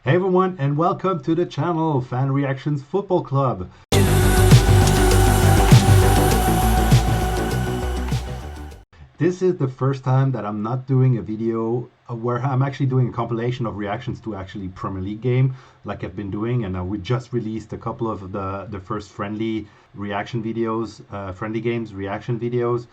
Hey everyone, and welcome to the channel Fan Reactions Football Club. This is the first time that I'm not doing a video where I'm actually doing a compilation of reactions to actually Premier League game like I've been doing, and we just released a couple of the first friendly reaction videos, friendly games reaction videos.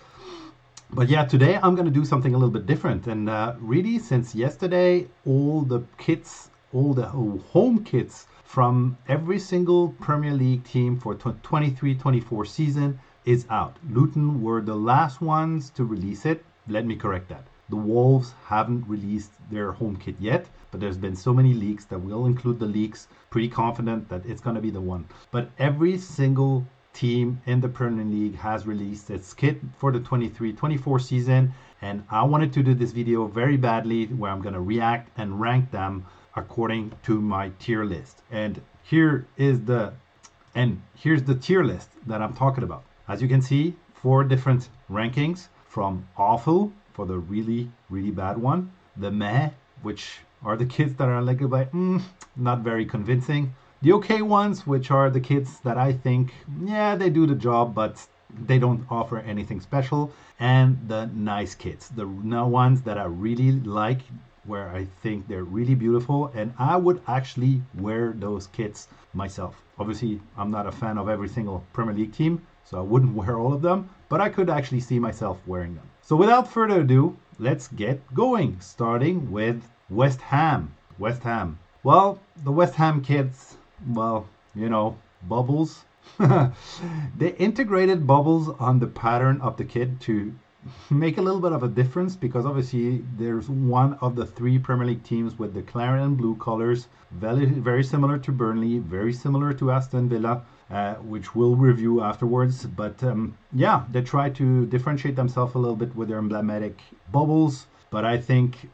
But yeah, today I'm going to do something a little bit different, and really since yesterday all the kits, all the home kits from every single Premier League team for 23-24 season is out. Luton were the last ones to release it. Let me correct that. The Wolves haven't released their home kit yet, but there's been so many leaks that we'll include the leaks. Pretty confident that it's going to be the one. But every single team in the Premier League has released its kit for the 23-24 season, and I wanted to do this video very badly where I'm going to react and rank them according to my tier list. And here's the tier list that I'm talking about. As you can see, 4 different rankings, from awful for the really bad one, the meh, which are the kits that are like not very convincing, the okay ones, which are the kits that I think, yeah, they do the job, but they don't offer anything special, and the nice kits, the ones that I really like, where I think they're really beautiful, and I would actually wear those kits myself. Obviously, I'm not a fan of every single Premier League team, so I wouldn't wear all of them, but I could actually see myself wearing them. So without further ado, let's get going, starting with West Ham. West Ham. Well, the West Ham kits, well, you know, bubbles. They integrated bubbles on the pattern of the kit to make a little bit of a difference, because obviously there's one of the 3 Premier League teams with the claret and blue colors, very similar to Burnley, very similar to Aston Villa, which we'll review afterwards. But yeah, they try to differentiate themselves a little bit with their emblematic bubbles, but I think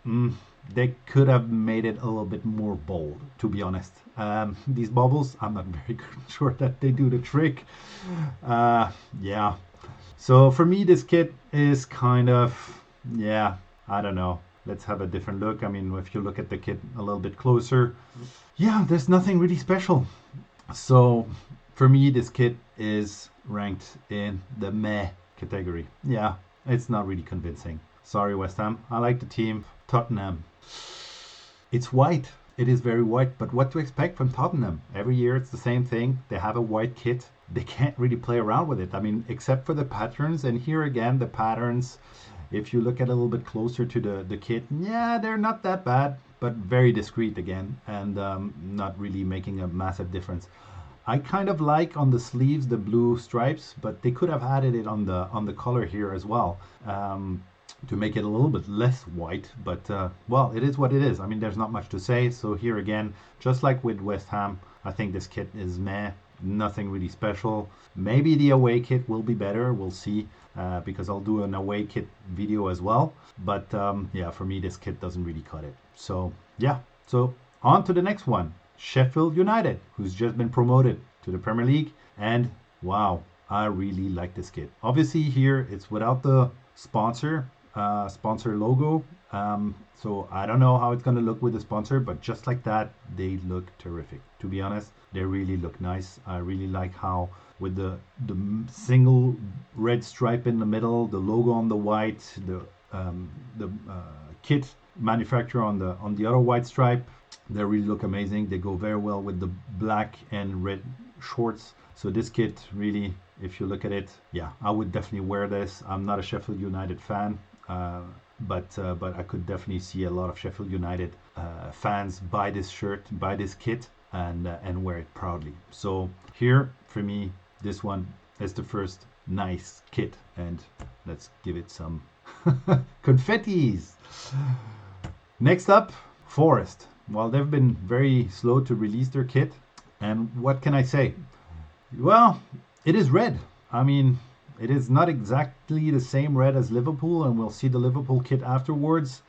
they could have made it a little bit more bold, to be honest. These bubbles, I'm not very sure that they do the trick. Yeah. So for me, this kit is kind of, yeah, I don't know. Let's have a different look. I mean, if you look at the kit a little bit closer, yeah, there's nothing really special. So for me, this kit is ranked in the meh category. Yeah, it's not really convincing. Sorry, West Ham. I like the team. Tottenham. It's white. It is very white, but what to expect from Tottenham? Every year it's the same thing. They have a white kit. They can't really play around with it. I mean, except for the patterns. And here again, the patterns, if you look at a little bit closer to the kit, yeah, they're not that bad, but very discreet again, and not really making a massive difference. I kind of like on the sleeves the blue stripes, but they could have added it on the collar here as well, to make it a little bit less white. But well, it is what it is. I mean, there's not much to say. So here again, just like with West Ham, I think this kit is meh, nothing really special. Maybe the away kit will be better, we'll see, because I'll do an away kit video as well. But yeah, for me this kit doesn't really cut it. So yeah, so on to the next one, Sheffield United, who's just been promoted to the Premier League, and wow, I really like this kit. Obviously here it's without the sponsor logo, so I don't know how it's going to look with the sponsor, but just like that, they look terrific. To be honest, they really look nice. I really like how with the single red stripe in the middle, the logo on the white, the kit manufacturer on the other white stripe, they really look amazing. They go very well with the black and red shorts. So this kit really, if you look at it, yeah, I would definitely wear this. I'm not a Sheffield United fan, but I could definitely see a lot of Sheffield United fans buy this shirt, buy this kit, and wear it proudly. So here, for me, this one is the first nice kit, and let's give it some confettis. Next up, Forest. Well, they've been very slow to release their kit, and what can I say? Well, it is red. I mean, it is not exactly the same red as Liverpool, and we'll see the Liverpool kit afterwards.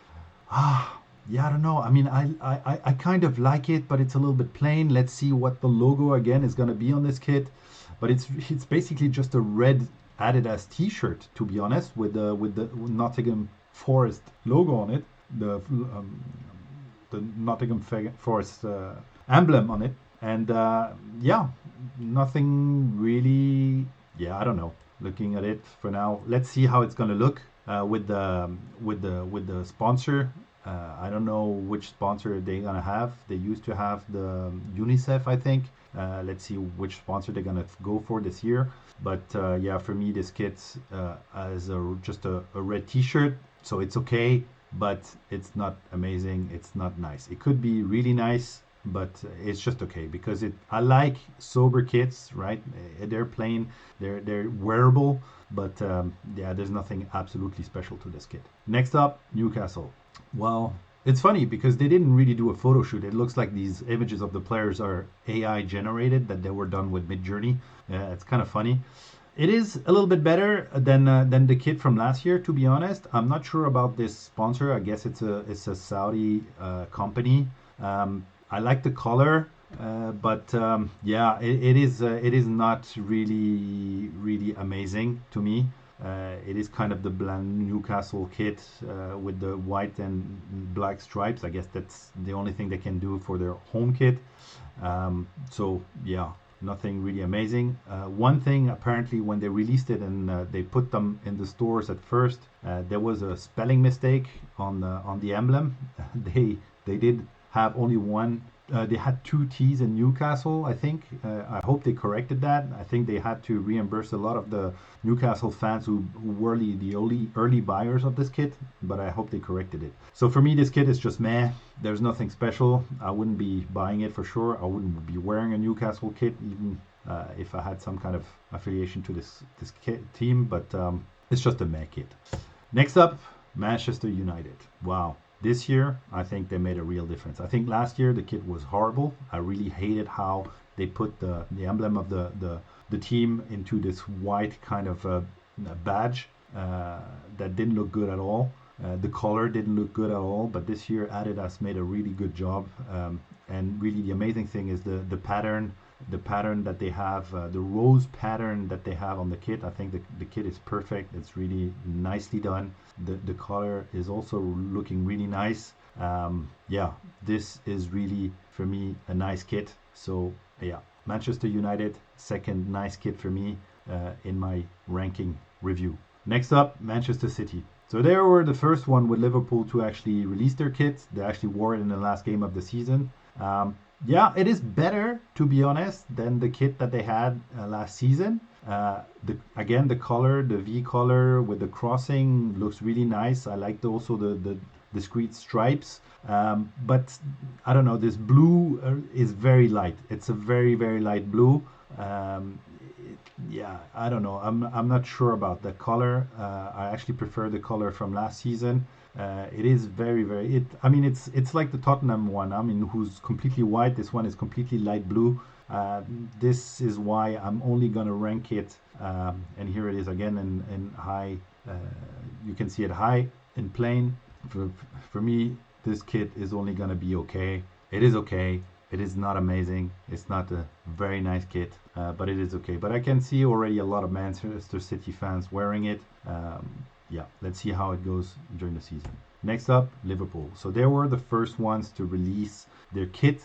Yeah, I don't know. I mean, I kind of like it, but it's a little bit plain. Let's see what the logo again is going to be on this kit. But it's basically just a red Adidas t-shirt, to be honest, with the Nottingham Forest logo on it. The the Nottingham Forest emblem on it. And yeah, nothing really. Yeah, I don't know. Looking at it for now, let's see how it's gonna look with the sponsor. I don't know which sponsor they're gonna have. They used to have the UNICEF, I think. Let's see which sponsor they're gonna go for this year. But yeah, for me, this kit is just a red T-shirt, so it's okay, but it's not amazing. It's not nice. It could be really nice, but it's just okay because it. I like sober kits, right? They're plain, they're wearable, but yeah, there's nothing absolutely special to this kit. Next up, Newcastle. Well, it's funny because they didn't really do a photo shoot. It looks like these images of the players are AI generated, that they were done with Midjourney. It's kind of funny. It is a little bit better than the kit from last year, to be honest. I'm not sure about this sponsor. I guess it's a Saudi company. I like the color, but yeah, it is not really amazing to me. It is kind of the bland Newcastle kit with the white and black stripes. I guess that's the only thing they can do for their home kit. So yeah, nothing really amazing. One thing, apparently, when they released it and they put them in the stores at first, there was a spelling mistake on the emblem. They did have only one. They had two T's in Newcastle, I think. I hope they corrected that. I think they had to reimburse a lot of the Newcastle fans who were the early buyers of this kit, but I hope they corrected it. So for me, this kit is just meh. There's nothing special. I wouldn't be buying it for sure. I wouldn't be wearing a Newcastle kit, even if I had some kind of affiliation to this team, but it's just a meh kit. Next up, Manchester United. Wow. This year, I think they made a real difference. I think last year the kit was horrible. I really hated how they put the emblem of the team into this white kind of badge that didn't look good at all. The color didn't look good at all, but this year Adidas made a really good job. And really the amazing thing is the pattern that they have, the rose pattern that they have on the kit. I think the kit is perfect. It's really nicely done. The color is also looking really nice. Yeah, this is really, for me, a nice kit. So yeah, Manchester United, second nice kit for me in my ranking review. Next up, Manchester City. So they were the first one with Liverpool to actually release their kit. They actually wore it in the last game of the season. Yeah, it is better, to be honest, than the kit that they had last season. Again, the color, the V color with the crossing looks really nice. I like also the discrete stripes. But I don't know, this blue is very light. It's a very light blue. Yeah, I don't know. I'm not sure about the color. I actually prefer the color from last season. It is very. I mean, it's like the Tottenham one. I mean, who's completely white. This one is completely light blue. This is why I'm only gonna rank it. And here it is again in high. You can see it high in plain. For me, this kit is only gonna be okay. It is okay. It is not amazing. It's not a very nice kit, but it is okay. But I can see already a lot of Manchester City fans wearing it. Yeah, let's see how it goes during the season. Next up, Liverpool. So they were the first ones to release their kit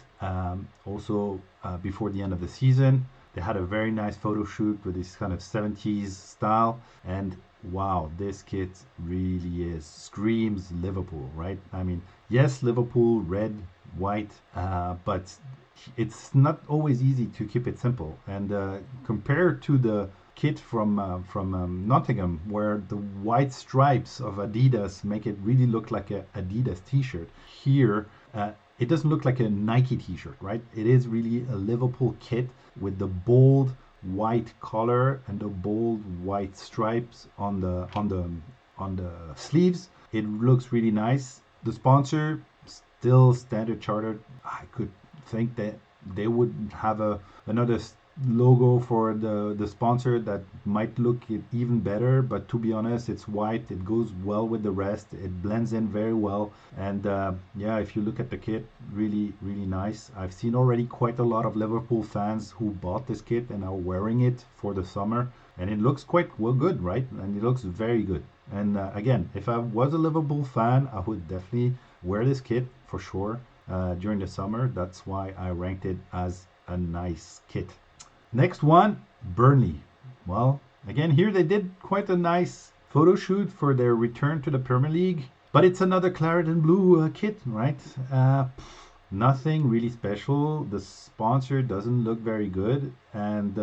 also before the end of the season. They had a very nice photo shoot with this kind of 70s style. And wow, this kit really screams Liverpool, right? I mean, yes, Liverpool, red, white, but it's not always easy to keep it simple. And compared to the kit from Nottingham, where the white stripes of Adidas make it really look like a Adidas t-shirt, here it doesn't look like a Nike t-shirt, right? It is really a Liverpool kit with the bold white color and the bold white stripes on the sleeves. It looks really nice. The sponsor, still Standard Chartered. I could think that they would have another logo for the sponsor that might look it even better, but to be honest, it's white. It goes well with the rest. It blends in very well. And yeah, if you look at the kit, really nice. I've seen already quite a lot of Liverpool fans who bought this kit and are wearing it for the summer, and it looks quite well good, right? And it looks very good. And again, if I was a Liverpool fan, I would definitely wear this kit for sure. during the summer. That's why I ranked it as a nice kit. Next one, Burnley. Well, again, here they did quite a nice photo shoot for their return to the Premier League. But it's another claret and blue kit, right? Nothing really special. The sponsor doesn't look very good. And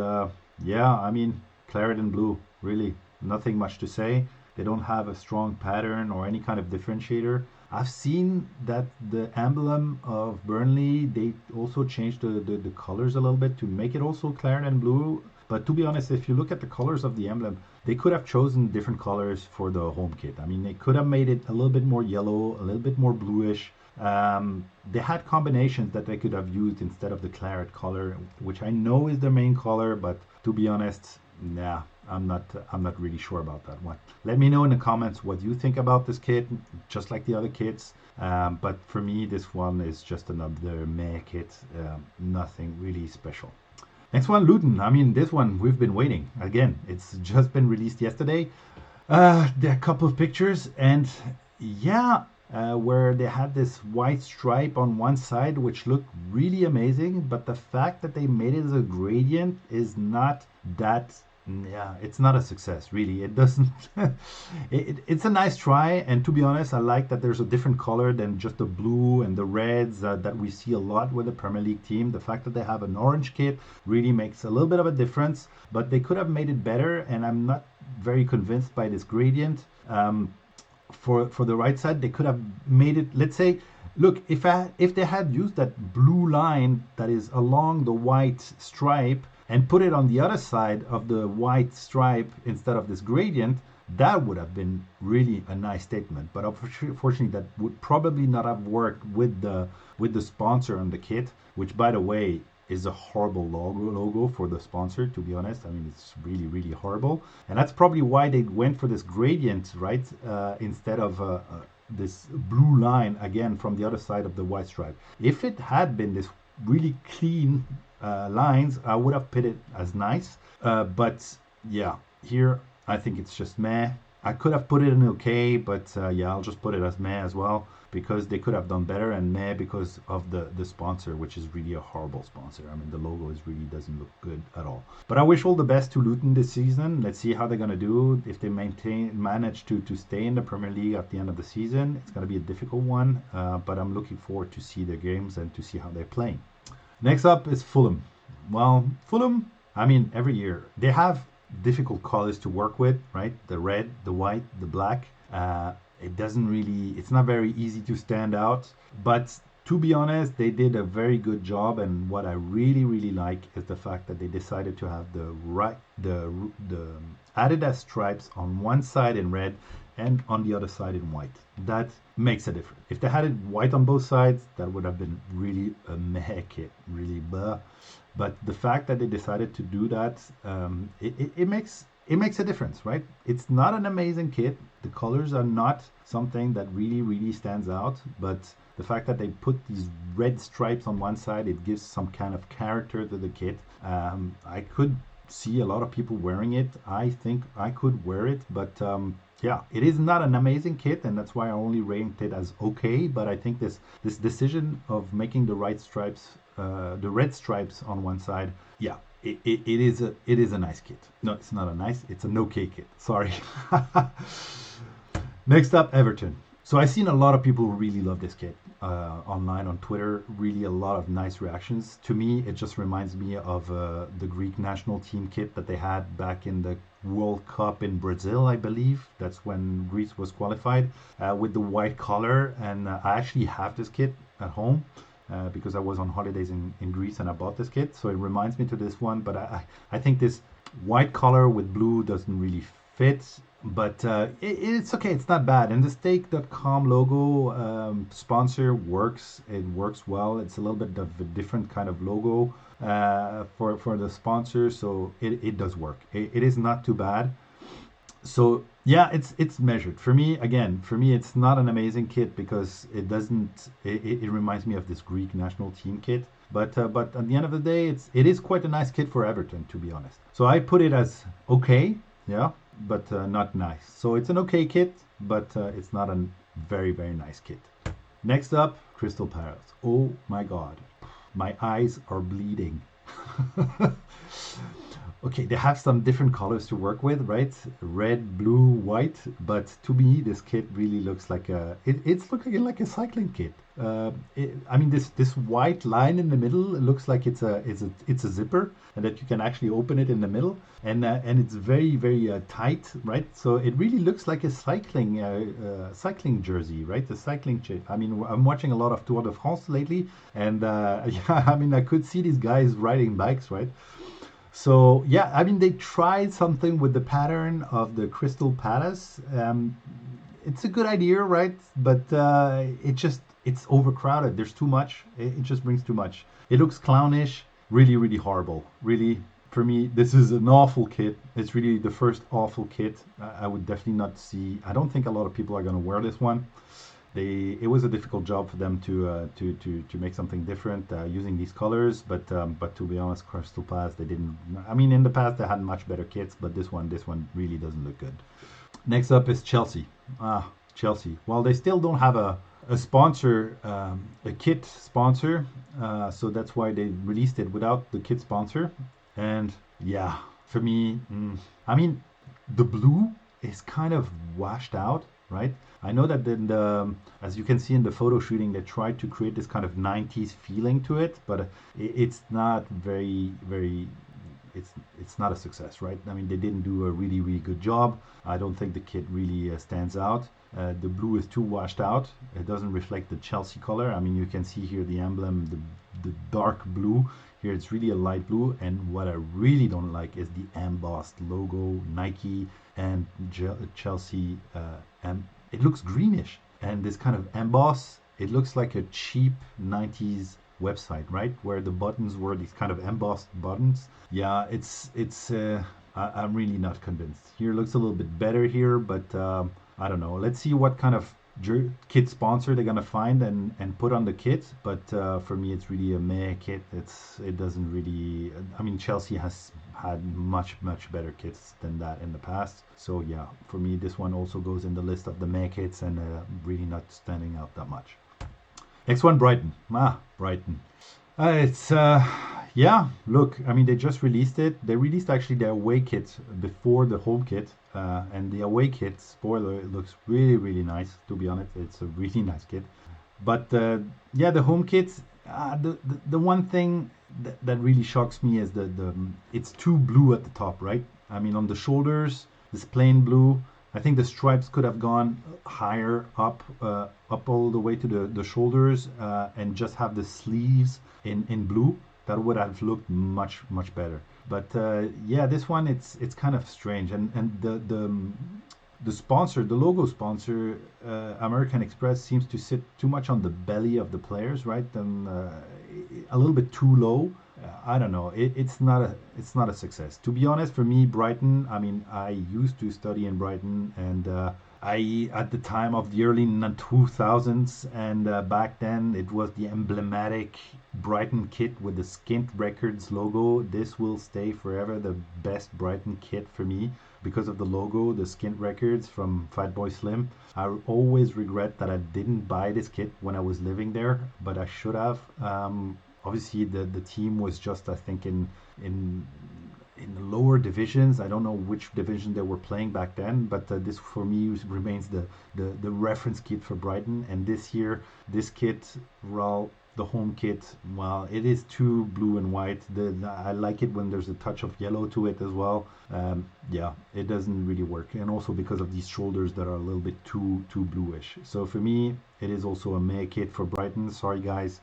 yeah, I mean, claret and blue, really nothing much to say. They don't have a strong pattern or any kind of differentiator. I've seen that the emblem of Burnley, they also changed the colors a little bit to make it also claret and blue. But to be honest, if you look at the colors of the emblem, they could have chosen different colors for the home kit. I mean, they could have made it a little bit more yellow, a little bit more bluish. They had combinations that they could have used instead of the claret color, which I know is the main color, but to be honest, nah, I'm not really sure about that one. Let me know in the comments what you think about this kit, just like the other kits. But for me, this one is just another meh kit, nothing really special. Next one, Luton. I mean, this one we've been waiting. Again, it's just been released yesterday. There are a couple of pictures, and yeah, where they had this white stripe on one side, which looked really amazing. But the fact that they made it as a gradient is not that. Yeah, it's not a success, really. It doesn't. It's a nice try, and to be honest, I like that there's a different color than just the blue and the reds that we see a lot with the Premier League team. The fact that they have an orange kit really makes a little bit of a difference, but they could have made it better, and I'm not very convinced by this gradient. For the right side, they could have made it. Let's say, look, if they had used that blue line that is along the white stripe and put it on the other side of the white stripe instead of this gradient, that would have been really a nice statement. But unfortunately, that would probably not have worked with the sponsor on the kit, which, by the way, is a horrible logo for the sponsor, to be honest. I mean, it's really, really horrible. And that's probably why they went for this gradient, right? Instead of this blue line, again, from the other side of the white stripe. If it had been this really clean lines, I would have put it as nice. But yeah, here I think it's just meh. I could have put it in okay, but yeah, I'll just put it as meh as well, because they could have done better, and meh because of the sponsor, which is really a horrible sponsor. I mean, the logo is really doesn't look good at all. But I wish all the best to Luton this season. Let's see how they're gonna do. If they manage to stay in the Premier League at the end of the season, it's gonna be a difficult one. But I'm looking forward to see their games and to see how they're playing. Next up is Fulham. Well, Fulham, I mean, every year they have difficult colors to work with, right? The red, the white, the black. It's not very easy to stand out. But to be honest, they did a very good job. And what I really, really like is the fact that they decided to have the Adidas stripes on one side in red and on the other side in white. That makes a difference. If they had it white on both sides, that would have been really a meh kit, really blah. But the fact that they decided to do that, it makes a difference, right? It's not an amazing kit. The colors are not something that really, really stands out. But the fact that they put these red stripes on one side, it gives some kind of character to the kit. I could see a lot of people wearing it. I think I could wear it, but yeah, it is not an amazing kit, and that's why I only ranked it as okay. But I think this decision of making the red stripes on one side, yeah, it is a nice kit. No, it's not a nice. It's an okay kit. Sorry. Next up, Everton. So I've seen a lot of people who really love this kit online on Twitter. Really, a lot of nice reactions. To me, it just reminds me of the Greek national team kit that they had back in the World Cup in Brazil, I believe. That's when Greece was qualified, with the white collar. And I actually have this kit at home because I was on holidays in Greece and I bought this kit. So it reminds me to this one. But I think this white collar with blue doesn't really fit. But it's okay. It's not bad. And the stake.com logo sponsor works. It works well. It's a little bit of a different kind of logo for the sponsor. So it does work. It is not too bad. So yeah, it's measured. For me, it's not an amazing kit because it doesn't. It reminds me of this Greek national team kit. But at the end of the day, it is quite a nice kit for Everton, to be honest. So I put it as okay. Yeah. But not nice. So it's an okay kit, but it's not a very, very nice kit. Next up, Crystal Palace. Oh my God, my eyes are bleeding. Okay, they have some different colors to work with, right? Red, blue, white. But to me, this kit really looks like it's looking like a cycling kit. I mean, this white line in the middle, it looks like it's a zipper, and that you can actually open it in the middle, and it's very tight, right? So it really looks like a cycling jersey, right? A cycling. I mean, I'm watching a lot of Tour de France lately, and yeah, I mean, I could see these guys riding bikes, right? So yeah, I mean they tried something with the pattern of the Crystal Palace. It's a good idea, right? But it's overcrowded. There's too much. It just brings too much. It looks clownish. Really horrible. Really, for me, this is an awful kit. It's really the first awful kit. I would definitely not see. I don't think a lot of people are gonna wear this one. It was a difficult job for them to make something different using these colors, but to be honest, Crystal Palace they didn't. I mean, in the past they had much better kits, but this one really doesn't look good. Next up is Chelsea. Chelsea. Well, they still don't have a sponsor, a kit sponsor, so that's why they released it without the kit sponsor. And yeah, for me, I mean, the blue is kind of washed out, right? I know that in as you can see in the photo shooting, they tried to create this kind of 90s feeling to it, but it's not very, it's it's not a success, right? I mean, they didn't do a really good job. I don't think the kit really stands out. The blue is too washed out. It doesn't reflect the Chelsea color. I mean, you can see here the emblem, the dark blue. Here it's really a light blue. And what I really don't like is the embossed logo, Nike and Chelsea. And it looks greenish. And this kind of emboss, it looks like a cheap 90s website, right? Where the buttons were these kind of embossed buttons. Yeah, I'm really not convinced. Here looks a little bit better here, but I don't know. Let's see what kind of kit sponsor they're gonna find and put on the kit. But for me, it's really a meh kit. It doesn't really. I mean, Chelsea has had much better kits than that in the past. So yeah, for me, this one also goes in the list of the meh kits and really not standing out that much. Next one, Brighton. Brighton. It's yeah. Look, I mean, they just released it. They released actually the away kit before the home kit, and the away kit spoiler it looks really nice. To be honest, it's a really nice kit. But yeah, the home kit. The one thing that really shocks me is the it's too blue at the top, right? I mean, on the shoulders, this plain blue. I think the stripes could have gone higher up all the way to the shoulders, and just have the sleeves in blue. That would have looked much better. But yeah, this one it's kind of strange, and the sponsor, the logo sponsor, American Express seems to sit too much on the belly of the players, right? And a little bit too low. I don't know. It's not a success. To be honest, for me, Brighton. I mean, I used to study in Brighton, and I at the time of the early 2000s, and back then it was the emblematic Brighton kit with the Skint Records logo. This will stay forever the best Brighton kit for me because of the logo, the Skint Records from Fatboy Slim. I always regret that I didn't buy this kit when I was living there, but I should have. Obviously, the team was just, I think, in in the lower divisions. I don't know which division they were playing back then, but this for me remains the reference kit for Brighton. And this year, this kit, well, the home kit, well, it is too blue and white. I like it when there's a touch of yellow to it as well. Yeah, it doesn't really work, and also because of these shoulders that are a little bit too bluish. So for me, it is also a May kit for Brighton. Sorry guys,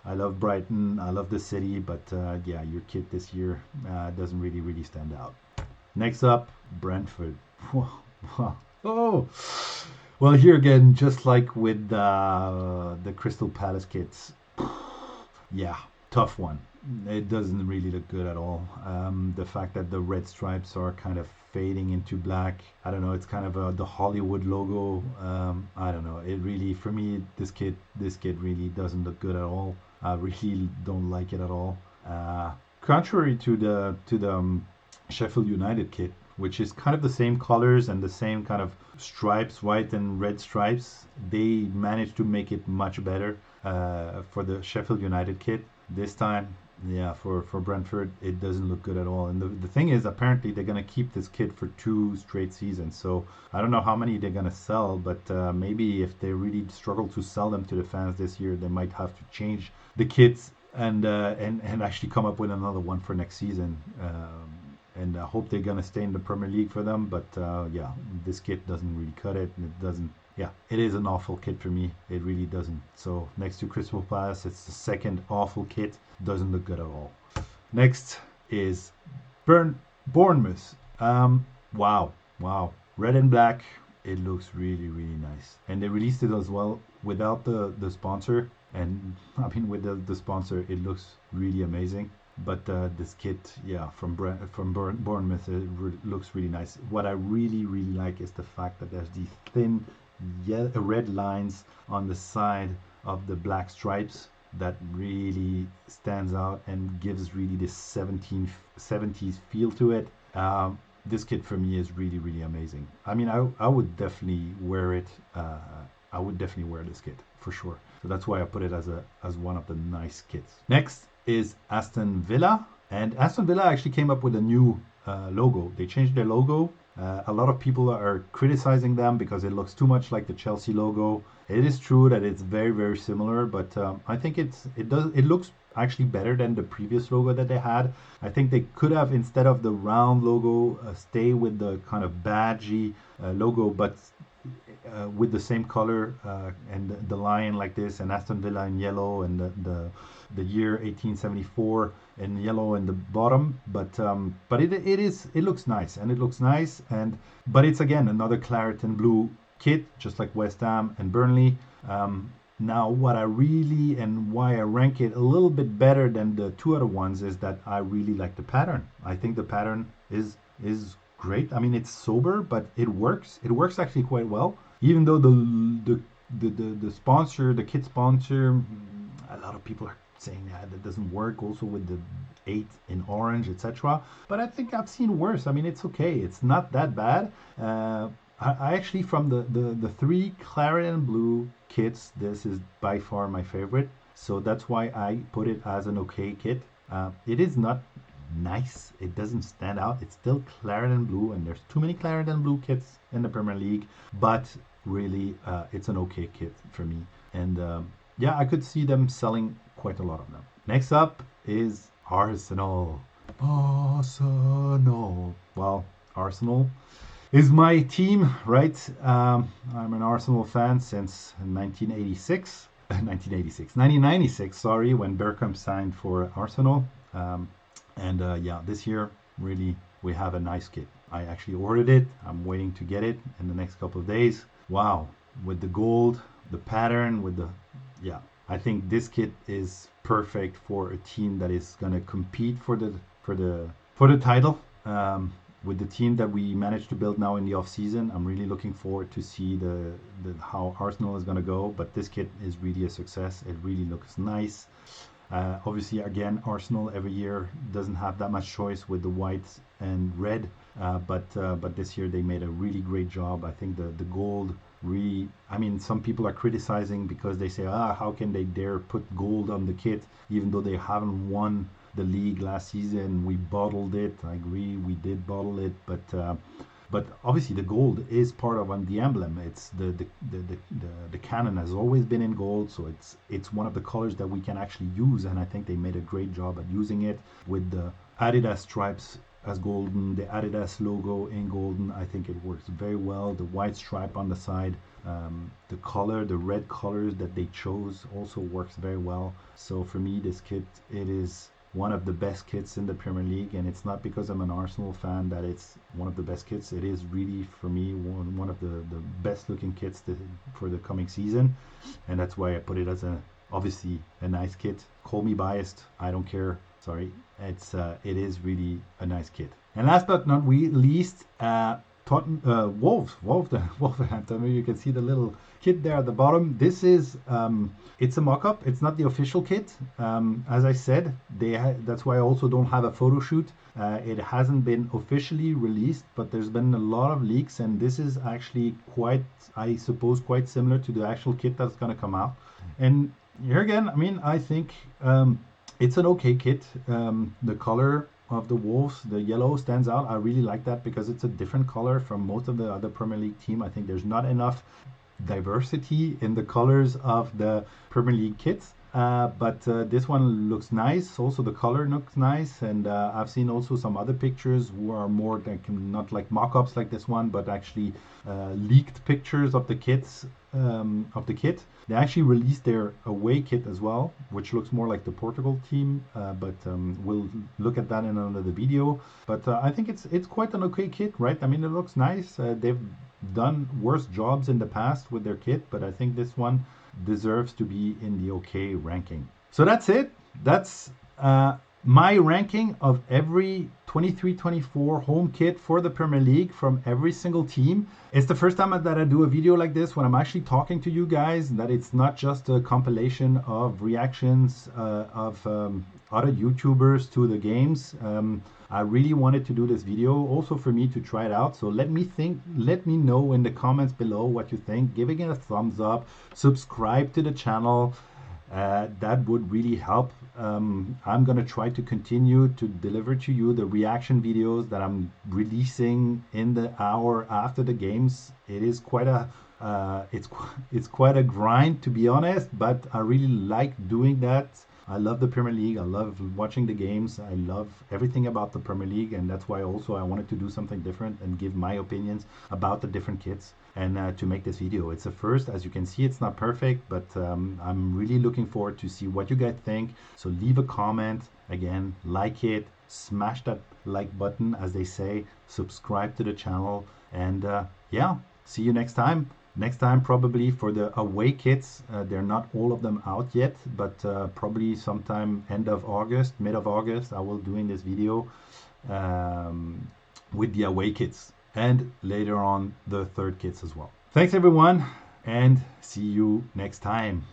I love Brighton, I love the city, but yeah, your kit this year doesn't really stand out. Next up, Brentford. Oh, well, here again, just like with the Crystal Palace kits, yeah, tough one. It doesn't really look good at all. The fact that the red stripes are kind of fading into black, I don't know. It's kind of the Hollywood logo. I don't know. It really, for me, this kit really doesn't look good at all. I really don't like it at all. Contrary to the Sheffield United kit, which is kind of the same colors and the same kind of stripes, white and red stripes. They managed to make it much better for the Sheffield United kit. This time, yeah, for Brentford, it doesn't look good at all. And the thing is, apparently, they're going to keep this kit for 2 straight seasons. So I don't know how many they're going to sell, but maybe if they really struggle to sell them to the fans this year, they might have to change the kits and actually come up with another one for next season. And I hope they're going to stay in the Premier League for them. But yeah, this kit doesn't really cut it. And it doesn't, yeah, it is an awful kit for me. It really doesn't. So next to Crystal Palace, it's the second awful kit. Doesn't look good at all. Next is Bournemouth. Wow. Red and black. It looks really, really nice. And they released it as well without the sponsor. And I mean, with the sponsor, it looks really amazing. But this kit, yeah, from Bournemouth, looks really nice. What I really, really like is the fact that there's these thin red lines on the side of the black stripes that really stands out and gives really this 70s feel to it. This kit for me is really, really amazing. I mean, I would definitely wear it. I would definitely wear this kit for sure. So that's why I put it as one of the nice kits. Next is Aston Villa. And Aston Villa actually came up with a new logo. They changed their logo. A lot of people are criticizing them because it looks too much like the Chelsea logo. It is true that it's very, very similar, but I think it looks actually better than the previous logo that they had. I think they could have, instead of the round logo, stay with the kind of badgy logo, but with the same color and the lion like this, and Aston Villa in yellow, and the year 1874 in yellow in the bottom. But it looks nice, but it's again another claret and blue kit, just like West Ham and Burnley. Now, what I really, and why I rank it a little bit better than the 2 other ones, is that I really like the pattern. I think the pattern is great. I mean, it's sober, but it works. It works actually quite well. Even though the sponsor, the kit sponsor, a lot of people are saying that doesn't work. Also with the 8 in orange, etc. But I think I've seen worse. I mean, it's okay. It's not that bad. I actually, from the 3 claret and blue kits, this is by far my favorite. So that's why I put it as an okay kit. It is not nice. It doesn't stand out. It's still claret and blue, and there's too many claret and blue kits in the Premier League. But really, it's an okay kit for me. And yeah, I could see them selling quite a lot of them. Next up is Arsenal. Well, Arsenal is my team, right? I'm an Arsenal fan since 1996, sorry, when Bergkamp signed for Arsenal. Yeah, this year, really, we have a nice kit. I actually ordered it. I'm waiting to get it in the next couple of days. Wow, with the gold, the pattern, yeah, I think this kit is perfect for a team that is going to compete for the title. With the team that we managed to build now in the off season, I'm really looking forward to see how Arsenal is going to go. But this kit is really a success. It really looks nice. Obviously, again, Arsenal every year doesn't have that much choice with the white and red, but this year they made a really great job. I think the gold really, I mean, some people are criticizing because they say, how can they dare put gold on the kit even though they haven't won the league last season? We bottled it. I agree, we did bottle it, but obviously the gold is part of the emblem. It's the cannon has always been in gold, so it's one of the colors that we can actually use, and I think they made a great job at using it with the Adidas stripes as golden, the Adidas logo in golden. I think it works very well. The white stripe on the side, the color, the red colors that they chose also works very well. So for me, this kit, it is one of the best kits in the Premier League, and it's not because I'm an Arsenal fan that it's one of the best kits. It is really, for me, one of the best looking kits for the coming season, and that's why I put it as obviously a nice kit. Call me biased, I don't care. Sorry, it is really a nice kit. And last but not least, Wolverhampton. You can see the little kit there at the bottom. This is it's a mock-up. It's not the official kit. As I said, that's why I also don't have a photo shoot. It hasn't been officially released, but there's been a lot of leaks, and this is actually quite, I suppose, quite similar to the actual kit that's going to come out. And here again, I mean, I think it's an okay kit. The color of the Wolves, the yellow, stands out. I really like that because it's a different color from most of the other Premier League team. I think there's not enough diversity in the colors of the Premier League kits. But this one looks nice. Also, the color looks nice, and I've seen also some other pictures who are more like, not like mock-ups like this one, but actually leaked pictures of the kits of the kit. They actually released their away kit as well, which looks more like the Portugal team, but we'll look at that in another video. But I think it's quite an okay kit, right? I mean, it looks nice. They've done worse jobs in the past with their kit, but I think this one deserves to be in the okay ranking. So that's it. That's my ranking of every 23-24 home kit for the Premier League from every single team. It's the first time that I do a video like this when I'm actually talking to you guys, that it's not just a compilation of reactions of other YouTubers to the games. I really wanted to do this video also for me to try it out. So let me know in the comments below what you think. Give it a thumbs up, subscribe to the channel. That would really help. I'm gonna try to continue to deliver to you the reaction videos that I'm releasing in the hour after the games. It is quite a it's quite a grind, to be honest, but I really like doing that. I love the Premier League. I love watching the games. I love everything about the Premier League, and that's why also I wanted to do something different and give my opinions about the different kits and to make this video. It's a first. As you can see, it's not perfect, but I'm really looking forward to see what you guys think. So leave a comment. Again, like it, smash that like button, as they say, subscribe to the channel, and yeah, see you next time. Next time, probably for the away kits. They're not all of them out yet, but probably sometime end of August, mid of August, I will doing this video with the away kits, and later on the third kits as well. Thanks everyone, and see you next time.